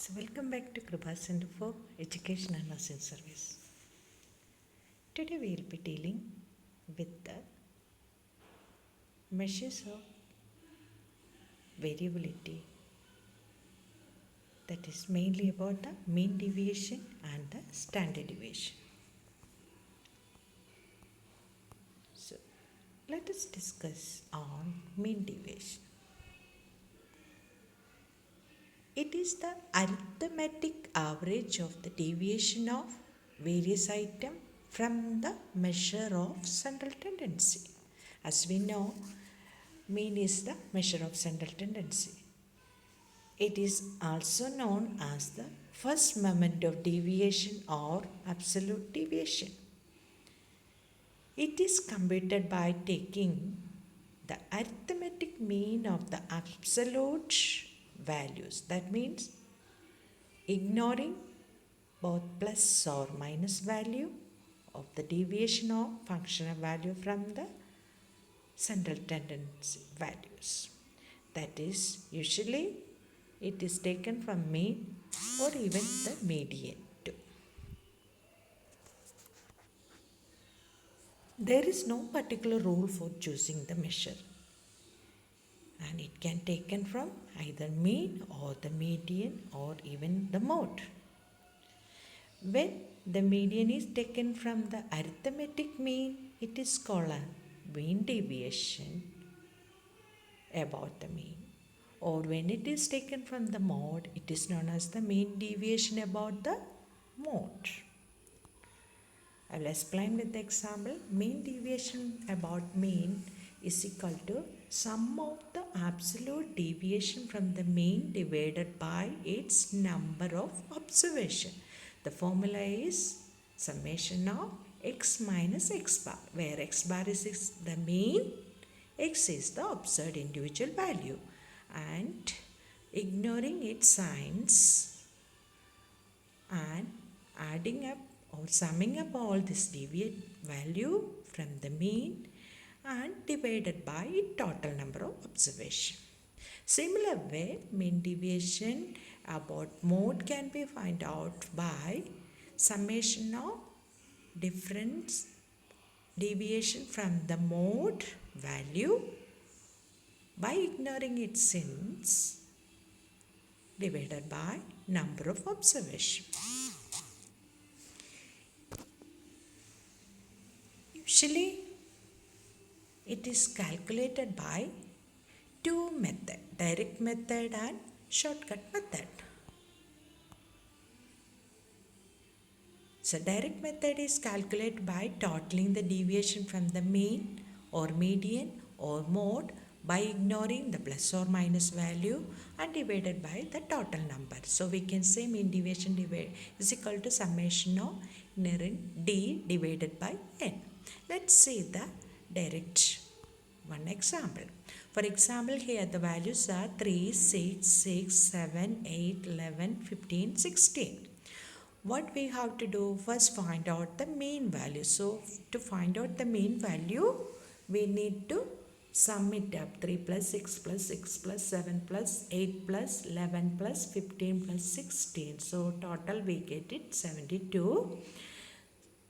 So, welcome back to Kripa Center for Education and Nursing Service. Today, we will be dealing with the measures of variability, that is mainly about the mean deviation and the standard deviation. So, let us discuss on mean deviation. It is the arithmetic average of the deviation of various items from the measure of central tendency. As we know, mean is the measure of central tendency. It is also known as the first moment of deviation or absolute deviation. It is computed by taking the arithmetic mean of the absolute values. That means ignoring both plus or minus value of the deviation of functional value from the central tendency values. That is, usually it is taken from mean or even the median too. There is no particular rule for choosing the measure, and it can taken from either mean or the median or even the mode. When the median is taken from the arithmetic mean, it is called a mean deviation about the mean. Or when it is taken from the mode, it is known as the mean deviation about the mode. I will explain with the example. Mean deviation about mean is equal to sum of the absolute deviation from the mean divided by its number of observation. The formula is summation of x minus x bar, where x bar is the mean, x is the observed individual value, and ignoring its signs and adding up or summing up all this deviate value from the mean and divided by total number of observation. Similar way, mean deviation about mode can be found out by summation of difference deviation from the mode value by ignoring its signs divided by number of observation. Usually, it is calculated by two methods, direct method and shortcut method. So, direct method is calculated by totaling the deviation from the mean or median or mode by ignoring the plus or minus value and divided by the total number. So, we can say mean deviation is equal to summation of D divided by N. Let's see the direct one example. For example, here the values are 3, 6, 6, 7, 8, 11, 15, 16. What we have to do, first find out the mean value. So, to find out the mean value, we need to sum it up. 3 plus 6 plus 6 plus 7 plus 8 plus 11 plus 15 plus 16. So, total we get it 72.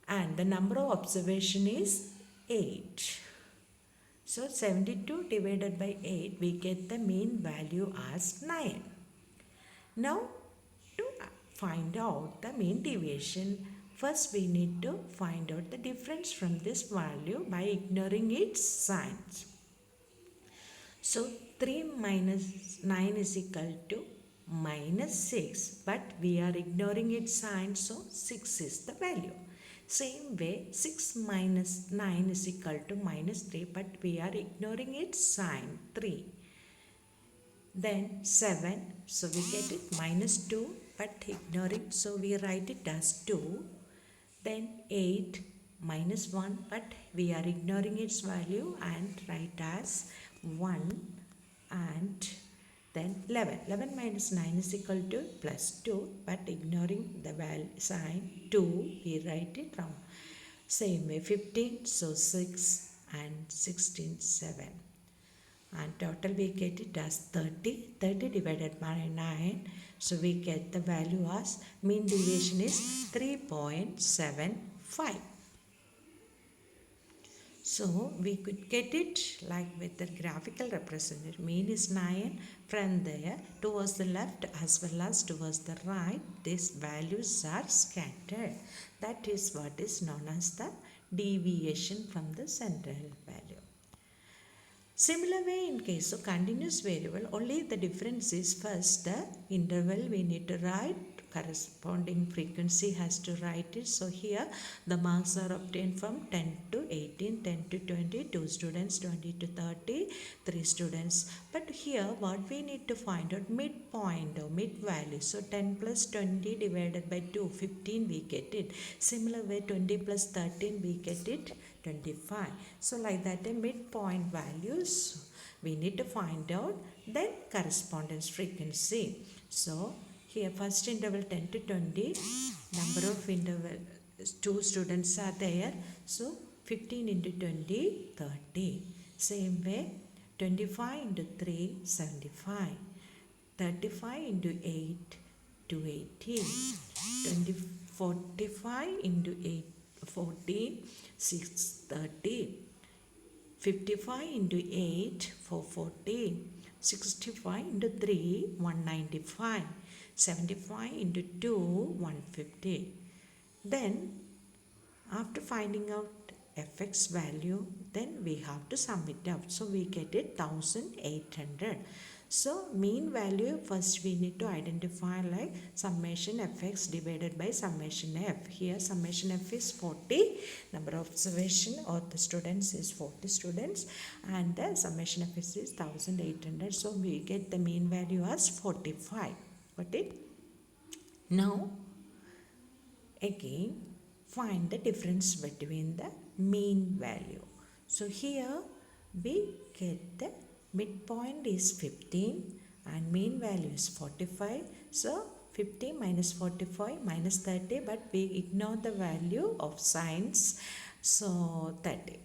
And the number of observation is 8. So, 72 divided by 8, we get the mean value as 9. Now, to find out the mean deviation, first we need to find out the difference from this value by ignoring its signs. So, 3 minus 9 is equal to minus 6, but we are ignoring its sign, so 6 is the value. Same way, 6 minus 9 is equal to minus 3, but we are ignoring its sign, 3. Then 7, so we get it minus 2, but ignoring, so we write it as 2. Then 8 minus 1, but we are ignoring its value and write as 1. And then 11. 11 minus 9 is equal to plus 2, but ignoring the value sign 2, we write it wrong. Same way 15, so 6 and 16, 7. and total we get it as 30. 30 divided by 9, so we get the value as mean deviation is 3.75. So we could get it like with the graphical representation. Mean is 9. From there towards the left as well as towards the right, these values are scattered. That is what is known as the deviation from the central value. Similar way in case of continuous variable, only the difference is first the interval we need to write, corresponding frequency has to write it. So here the marks are obtained from 10 to 18, 10 to 20, 2 students, 20 to 30, 3 students. But here what we need to find out midpoint or mid value. So 10 plus 20 divided by 2, 15 we get it. Similar way 20 plus 13 we get it 25. So like that a midpoint values we need to find out, then correspondence frequency. So here first interval 10 to 20, number of interval 2 students are there, so 15 into 20 30. Same way 25 into 3 75, 35 into 8 280, 45 into 8 40, 630, 55 into 8 440, 65 into 3 195, 75 into 2 150. Then after finding out fx value, then we have to sum it up. So we get it 1800. So mean value first we need to identify like summation fx divided by summation f. Here summation f is 40, number of observation or the students is 40 students, and the summation f is 1800. So we get the mean value as 45. Got it? Now again find the difference between the mean value. So here we get the midpoint is 15 and mean value is 45. So 50 minus 45 minus 30, but we ignore the value of signs, so 30.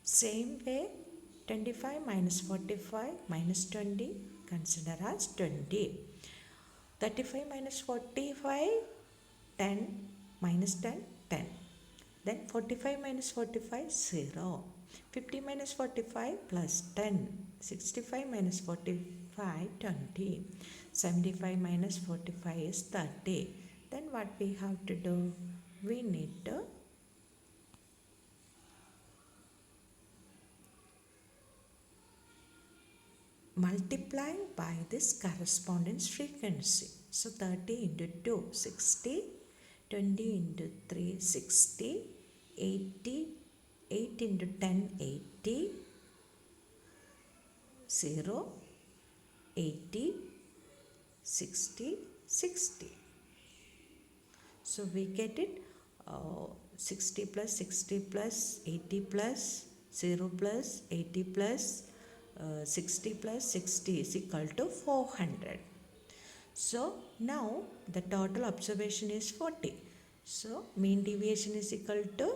Same way 25 minus 45 minus 20, consider as 20. 35 minus 45, 10 minus 10, 10. Then 45 minus 45, 0. 50 minus 45 plus 10. 65 minus 45, 20. 75 minus 45 is 30. Then what we have to do? We need to multiply by this correspondence frequency. So 30 into 2, 60. 20 into 3, 60. 80. 8 into 10, 80. 0. 80. 60. 60. So we get it 60 plus 60 plus 80 plus 0 plus 80 plus 60 plus 60 is equal to 400. So now the total observation is 40. So mean deviation is equal to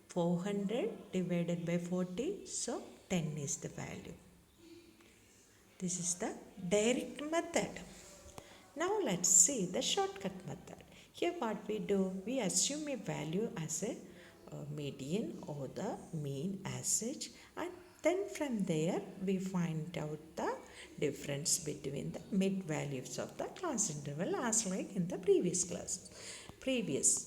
400 divided by 40. So 10 is the value. This is the direct method. Now let's see the shortcut method. Here what we do, we assume a value as a median or the mean as such, and then from there we find out the difference between the mid values of the class interval as like in the previous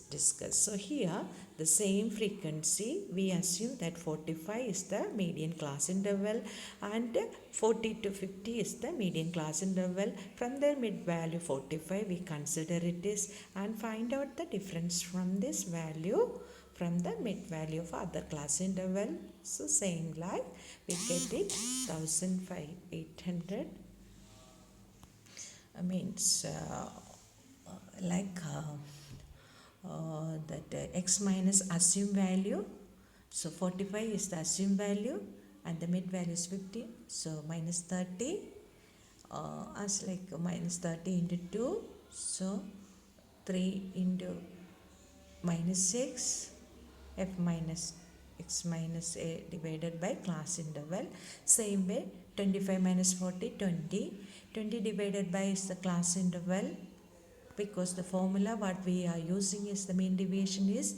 discussed. So here the same frequency we assume that 45 is the median class interval and 40 to 50 is the median class interval. From the mid value 45 we consider it is and find out the difference from this value from the mid value of other class interval. So same like we get it 1800 means that x minus assumed value. So 45 is the assumed value and the mid value is 50. So minus 30 as like minus 30 into 2. So 3 into minus 6 f minus x minus a divided by class interval. Same way 25 minus 40 20. 20 divided by is the class interval, because the formula what we are using is the mean deviation is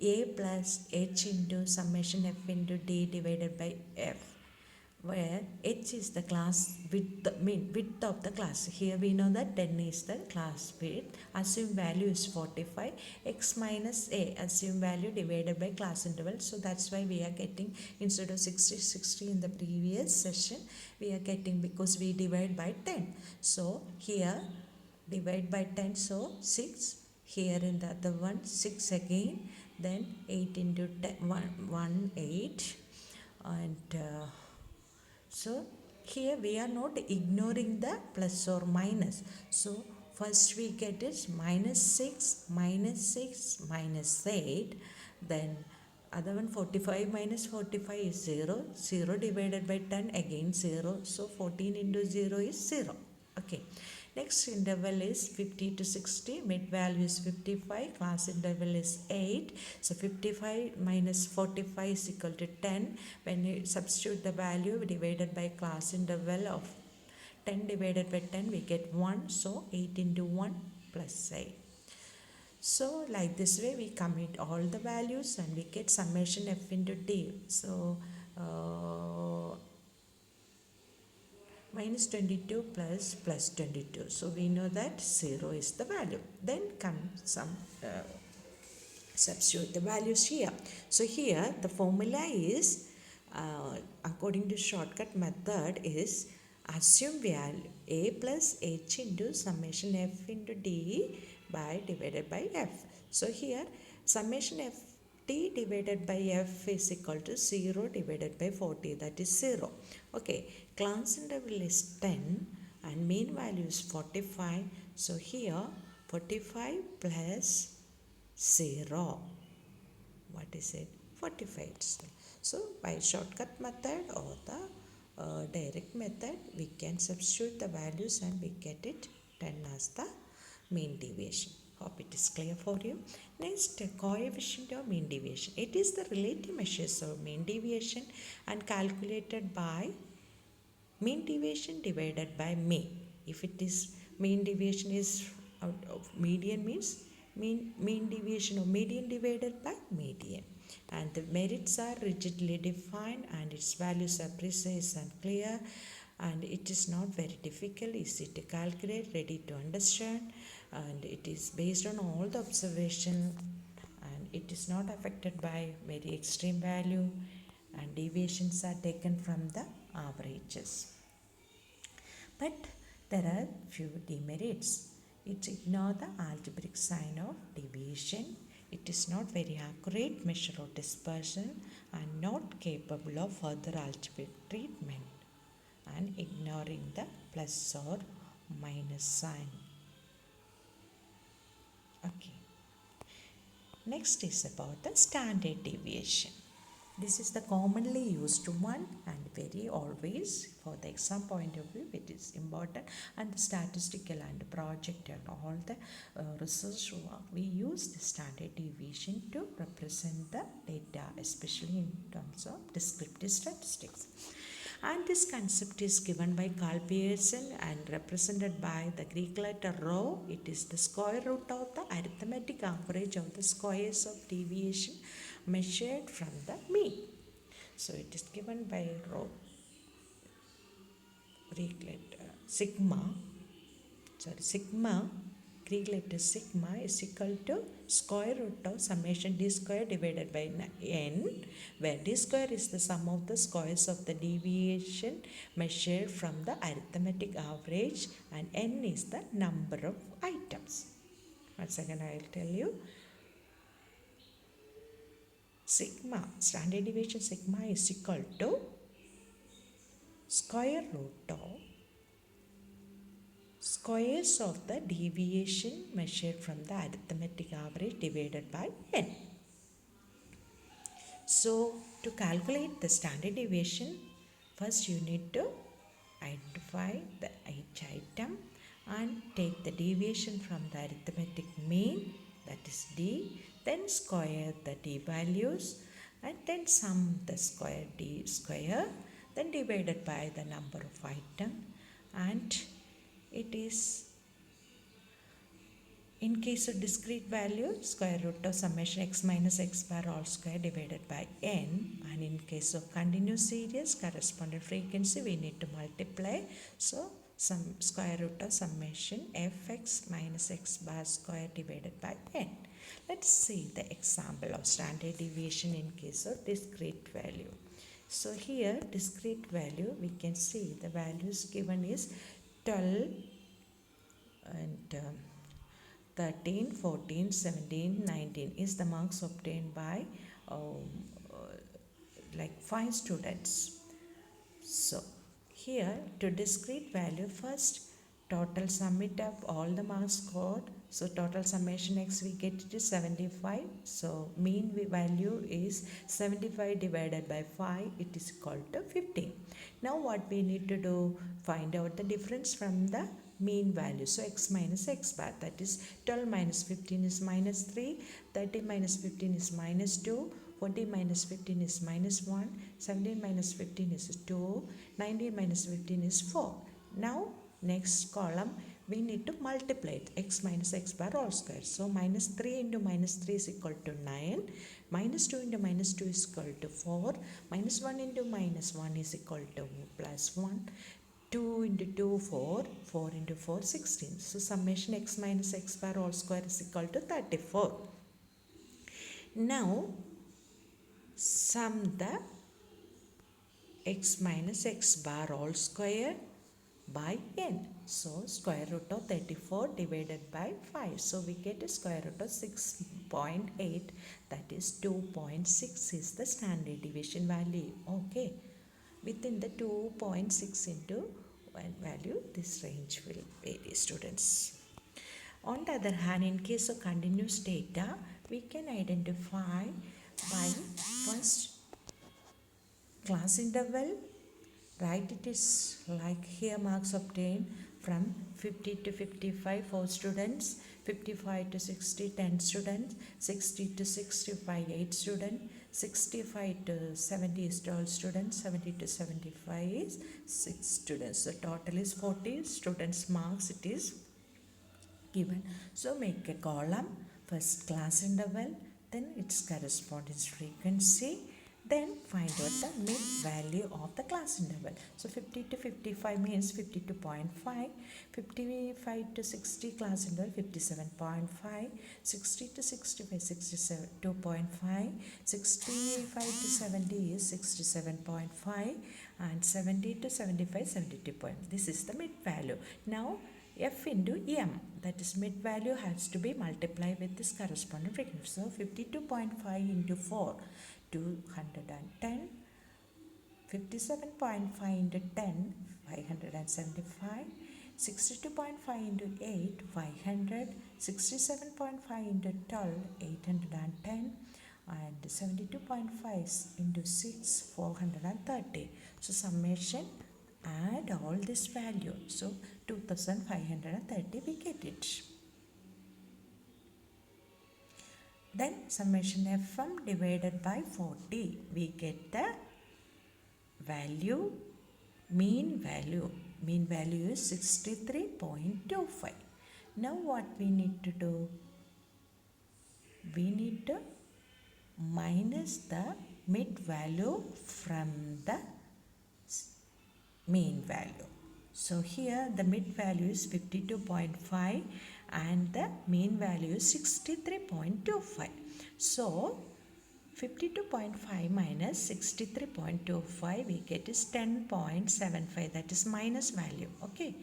a plus h into summation f into d divided by f, where h is the class width, mean width of the class. Here we know that 10 is the class width. Assume value is 45. X minus a, assume value divided by class interval. So that's why we are getting, instead of 60 in the previous session, we are getting, because we divide by 10. So here divide by 10, so 6. Here in the other one 6 again, then 8 into 10, 1 8. And so here we are not ignoring the plus or minus. So first we get is minus 6, minus 6, minus 8. Then other one 45 minus 45 is 0. 0 divided by 10 again 0. So 14 into 0 is 0. Okay. Next interval is 50 to 60. Mid value is 55. Class interval is 8. So 55 minus 45 is equal to 10. When you substitute the value divided by class interval of 10 divided by 10, we get 1. So 8 into 1 plus 8. So like this way we commute all the values and we get summation f into d. So minus 22 plus 22. So we know that 0 is the value. Then comes some substitute the values here. So here the formula is, according to shortcut method, is assume value a plus h into summation f into d by divided by f. So here summation f t divided by f is equal to 0 divided by 40, that is 0. Okay, class interval is 10 and mean value is 45. So here 45 plus 0, what is it? 45. So by shortcut method or the direct method, we can substitute the values and we get it 10 as the mean deviation. Hope it is clear for you. Next, coefficient of mean deviation. It is the relative measures of mean deviation and calculated by mean deviation divided by mean. If it is mean deviation is out of median, means mean deviation of median divided by median. And the merits are rigidly defined and its values are precise and clear, and it is not very difficult, easy to calculate, ready to understand, and it is based on all the observation, and it is not affected by very extreme value, and deviations are taken from the averages. But there are few demerits. It ignores the algebraic sign of deviation. It is not very accurate measure of dispersion and not capable of further algebraic treatment, and ignoring the plus or minus sign. Okay. Next is about the standard deviation. This is the commonly used one and very always for the exam point of view it is important, and the statistical and project and all the research work we use the standard deviation to represent the data, especially in terms of descriptive statistics. And this concept is given by Carl Pearson and represented by the Greek letter rho. It is the square root of the arithmetic average of the squares of deviation measured from the mean. So it is given by rho, Greek letter sigma, Greek letter sigma is equal to square root of summation d square divided by n, where d square is the sum of the squares of the deviation measured from the arithmetic average, and n is the number of items. Once again I will tell you. Sigma, standard deviation sigma is equal to square root of squares of the deviation measured from the arithmetic average divided by n. So to calculate the standard deviation, first you need to identify the each item and take the deviation from the arithmetic mean, that is d, then square the d values, and then sum the square d square, then divided by the number of item, and it is, in case of discrete value, square root of summation x minus x bar all square divided by n, and in case of continuous series, corresponding frequency we need to multiply. So some square root of summation fx minus x bar square divided by n. Let's see the example of standard deviation in case of discrete value. So here discrete value, we can see the values given is 12 and 13, 14, 17, 19 is the marks obtained by like 5 students. So here to discrete value, first total sum it up all the marks scored. So total summation x we get it is 75. So mean value is 75 divided by 5, it is equal to 15. Now what we need to do, find out the difference from the mean value. So x minus x bar, that is 12 minus 15 is minus 3, 30 minus 15 is minus 2, 40 minus 15 is minus 1, 17 minus 15 is 2, 19 minus 15 is 4. Now next column we need to multiply it, x minus x bar all square. So minus 3 into minus 3 is equal to 9, minus 2 into minus 2 is equal to 4, minus 1 into minus 1 is equal to plus 1, 2 into 2, 4, 4 into 4, 16. So summation x minus x bar all square is equal to 34. Now sum the x minus x bar all square by n. So square root of 34 divided by 5. So we get a square root of 6.8, that is 2.6 is the standard deviation value. Okay. Within the 2.6 into 1 value, this range will vary, students. On the other hand, in case of continuous data, we can identify by first class interval. Right, it is like here marks obtained from 50 to 55 4 students, 55 to 60 10 students, 60 to 65 8 students, 65 to 70 is 12 students, 70 to 75 is 6 students. The total is 40 students marks it is given. So make a column, first class interval, then its corresponding frequency, then find out the mid value of the class interval. So 50 to 55 means 52.5, 55 to 60 class interval 57.5, 60 to 65 62.5, 65 to 70 is 67.5, and 70 to 75 72. This is the mid value. Now f into m, that is mid value has to be multiplied with this corresponding frequency. So 52.5 into 4, 210, 57.5 into 10, 575, 62.5 into 8, 500, 67.5 into 12, 810, and 72.5 into 6, 430. So summation, add all this value. So 2530 we get it. Then summation fm divided by 40, we get the value, mean value. Mean value is 63.25. Now what we need to do? We need to minus the mid value from the mean value. So here the mid value is 52.5 and the mean value is 63.25. So 52.5 minus 63.25 we get is 10.75, that is minus value. Okay,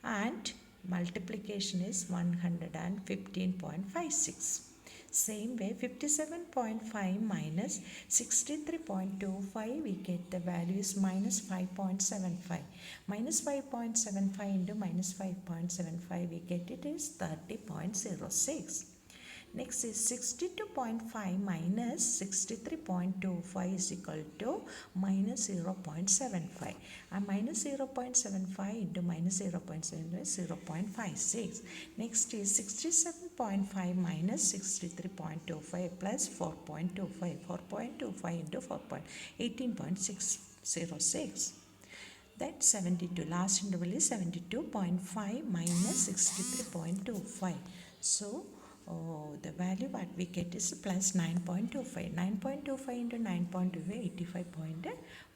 and multiplication is 115.56. Same way 57.5 minus 63.25 we get the value is minus 5.75. Minus 5.75 into minus 5.75 we get it is 30.06. Next is 62.5 minus 63.25 is equal to minus 0.75. And minus 0.75 into minus 0.75 is 0.56. Next is 67.5 minus 63.25 plus 4.25. 4.25 into 18.606. That 72. Last interval is 72.5 minus 63.25. So the value what we get is plus 9.25. 9.25 into 9.25,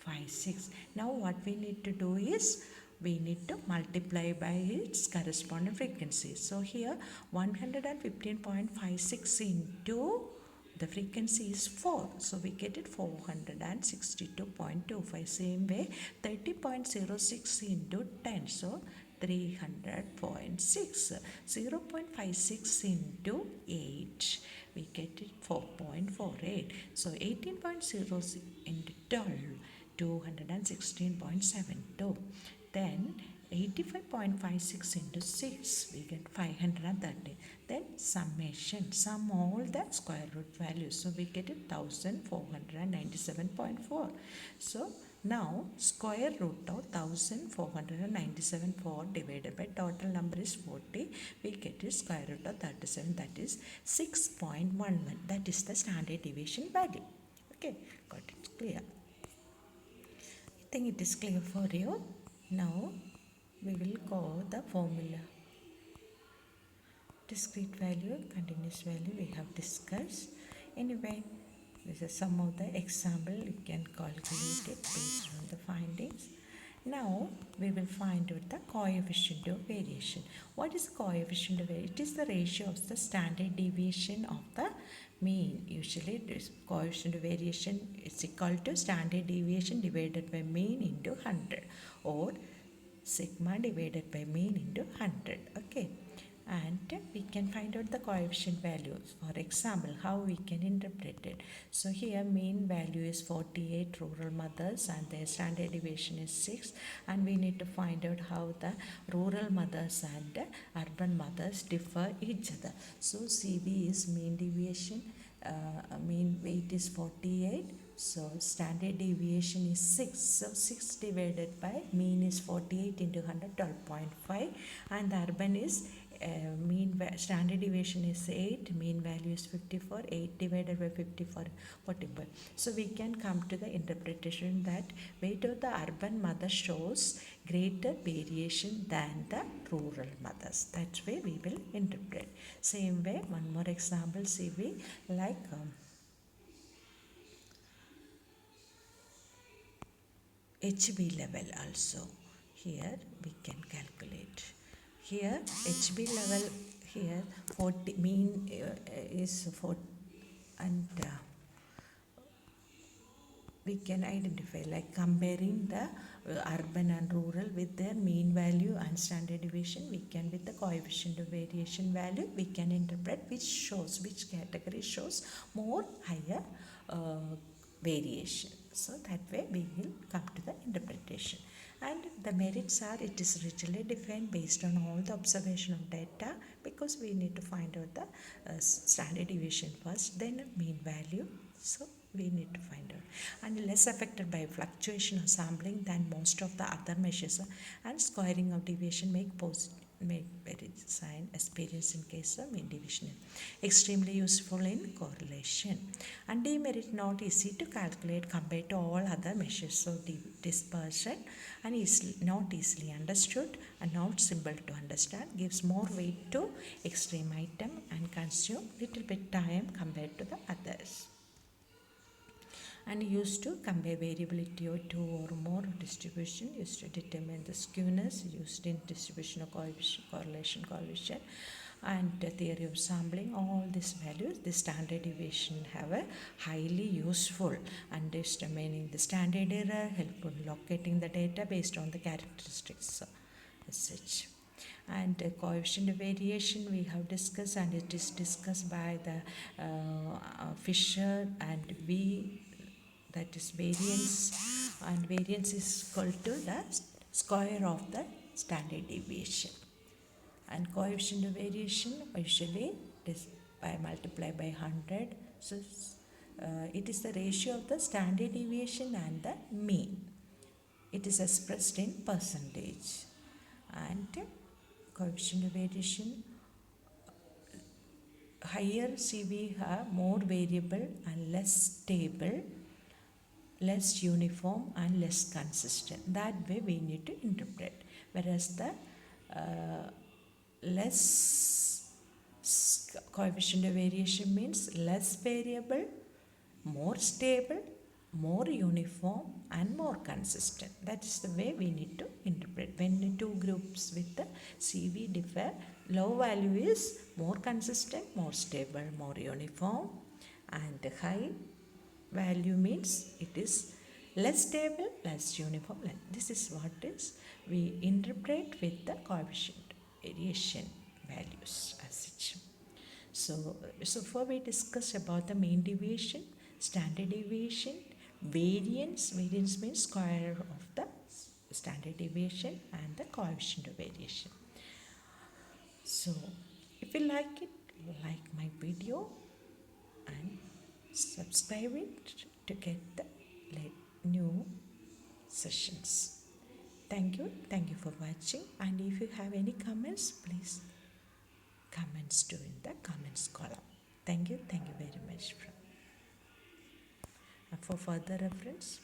85.56. Now what we need to do is we need to multiply by its corresponding frequency. So here 115.56 into the frequency is 4, so we get it 462.25. Same way 30.06 into 10, so 300.6. 0.56 into 8, we get it 4.48. So 18.06 into 12, 216.72. Then 85.56 into 6, we get 530. Then summation, sum all the square root values. So we get it 1497.4. So now square root of 1497.4 divided by total number is 40. We get it square root of 37, that is 6.11. That is the standard deviation value. Okay, got it clear. I think it is clear for you. Now we will go the formula. Discrete value, continuous value we have discussed. Anyway, this is some of the example, you can calculate it based on the findings. Now we will find out the coefficient of variation. What is the coefficient of variation? It is the ratio of the standard deviation of the mean. Usually this coefficient of variation is equal to standard deviation divided by mean into 100, or sigma divided by mean into 100. Okay, and we can find out the coefficient values. For example, how we can interpret it. So here mean value is 48 rural mothers and their standard deviation is 6, and we need to find out how the rural mothers and urban mothers differ each other. So CV is mean deviation, mean weight is 48, so standard deviation is 6. So 6 divided by mean is 48 into 100, 12.5, and the urban is standard deviation is 8, mean value is 54, 8 divided by 54, 44. So we can come to the interpretation that weight of the urban mother shows greater variation than the rural mothers. That's way we will interpret. Same way, one more example, CV, like HB level also. Here we can calculate. Here HB level, here 40 mean is 40, and we can identify like comparing the urban and rural with their mean value and standard deviation. We can, with the coefficient of variation value, we can interpret which category shows more higher variation. So that way we will come to the interpretation. And the merits are, it is rigidly defined based on all the observation of data, because we need to find out the standard deviation first, then mean value. So we need to find out, and less affected by fluctuation or sampling than most of the other measures, and squaring of deviation make very sign experience in case of mean deviation. Extremely useful in correlation, and demerit not easy to calculate compared to all other measures. So dispersion and not easily understood and not simple to understand, gives more weight to extreme item and consume little bit time compared to the others, and used to compare variability of two or more distribution, used to determine the skewness, used in distribution of correlation coefficient, and the theory of sampling. All these values, the standard deviation, have a highly useful understanding the standard error, helpful in locating the data based on the characteristics as such. And coefficient of variation we have discussed, and it is discussed by the Fisher and V, that is variance, and variance is equal to the square of the standard deviation. And coefficient of variation usually I multiply by 100. So it is the ratio of the standard deviation and the mean. It is expressed in percentage. And coefficient of variation, higher CV have more variable and less stable, less uniform and less consistent. That way we need to interpret. Whereas the less coefficient of variation means less variable, more stable, more uniform and more consistent. That is the way we need to interpret. When the two groups with the CV differ, low value is more consistent, more stable, more uniform, and the high value means it is less stable, less uniform. This is what is we interpret with the coefficient variation values as such. So far we discussed about the mean deviation, standard deviation, variance. Variance means square of the standard deviation and the coefficient of variation. So if you like it, like my video and subscribe it to get the new sessions. Thank you for watching, and if you have any comments, please comments to in the comments column. Thank you very much. For further reference,